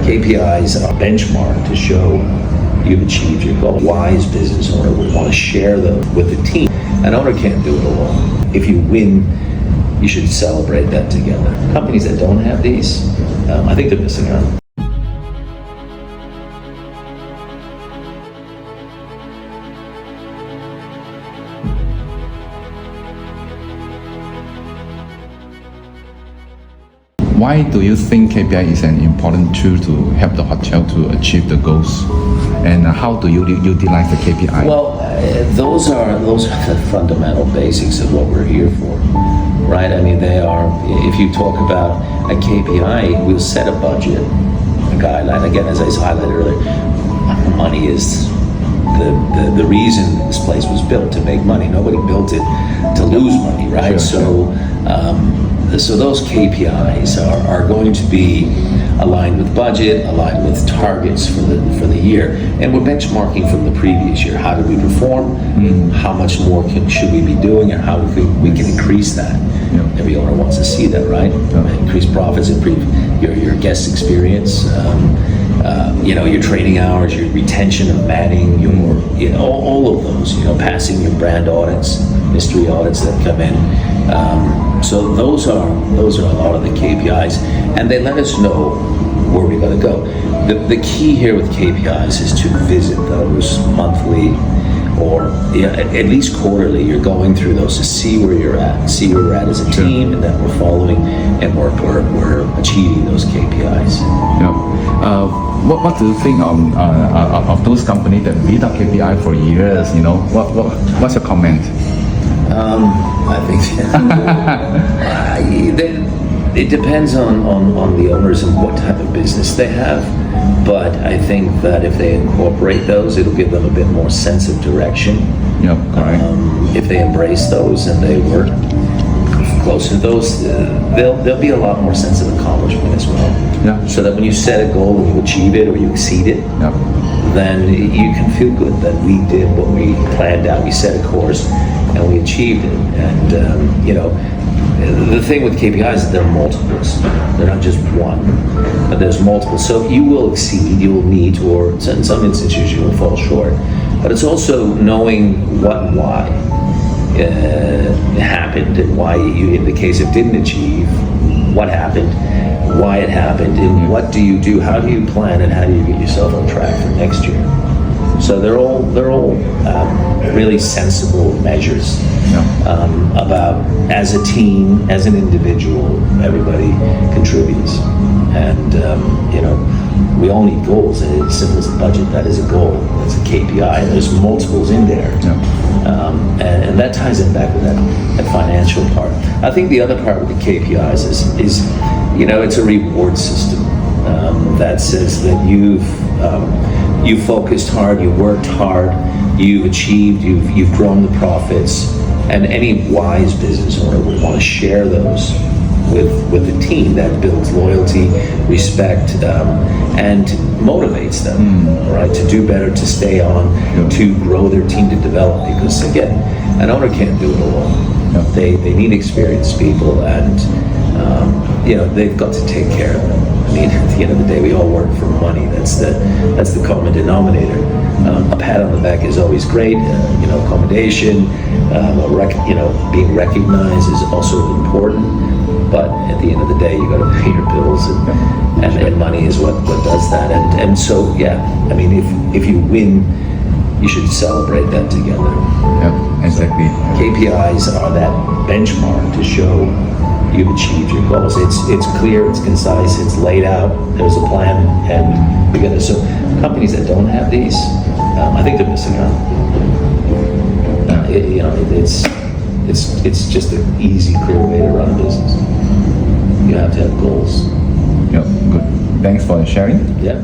KPIs are a benchmark to show you've achieved your goal. A wise business owner would want to share them with the team. An owner can't do it alone. If you win, you should celebrate that together. Companies that don't have these, I think they're missing out. Why do you think KPI is an important tool to help the hotel to achieve the goals? And how do you utilize the KPI? Well, those are the fundamental basics of what we're here for, right? I mean, they are. If you talk about a KPI, we'll set a budget, a guideline. Again, as I highlighted earlier, money is the reason this place was built, to make money. Nobody built it to lose money, right? Sure. So those KPIs are going to be aligned with budget, aligned with targets for the year, and we're benchmarking from the previous year. How did we perform? How much more should we be doing, and how we can increase that? Yeah. Every owner wants to see that, right? Yeah. Increase profits, improve your guest experience. Your training hours, your retention of manning, all of those. Passing your brand audits, mystery audits that come in. So those are a lot of the KPIs, and they let us know where we're going to go. The key here with KPIs is to visit those monthly, or at least quarterly. You're going through those to see where you're at, see where we're at as a team, and that we're following and we're achieving those KPIs. Yeah. What do you think of those companies that beat up KPI for years? What's your comment? I think it depends on the owners and what type of business they have. But I think that if they incorporate those, it'll give them a bit more sense of direction. Yeah, correct. If they embrace those and they work close to those, there'll be a lot more sense of accomplishment as well. Yeah. So that when you set a goal and you achieve it or you exceed it, yeah, then you can feel good that we did what we planned out. We set a course and we achieved it. And the thing with KPIs is they're multiples. They're not just one, but there's multiple. So you will exceed, you will meet, or in some instances you will fall short. But it's also knowing what and why happened, and why you, in the case it didn't achieve, what happened, why it happened, and what do you do, how do you plan, and how do you get yourself on track for next year. So they're all really sensible measures about, as a team, as an individual, everybody contributes, and we all need goals. And it's simple as a budget. That is a goal. It's a KPI. And there's multiples in there, and that ties in back with that financial part. I think the other part with the KPIs is it's a reward system that says that you've focused hard, you worked hard, you've achieved, you've grown the profits, and any wise business owner would want to share those with the team. That builds loyalty, respect, and motivates them, right, to do better, to stay on, to grow their team, to develop. Because again, an owner can't do it alone. They need experienced people, and they've got to take care of them. I mean, at the end of the day, we all work for money. That's the common denominator. A pat on the back is always great. Accommodation, being recognized is also important. But at the end of the day, you got to pay your bills, and money is what does that. And so, I mean, if you win, you should celebrate that together. Yeah, exactly. So KPIs are that benchmark to show you've achieved your goals. It's clear, it's concise, it's laid out. There's a plan, and we're gonna. So companies that don't have these, I think they're missing out. It's just an easy, clear way to run a business. You have to have goals. Yeah, good. Thanks for sharing. Yeah.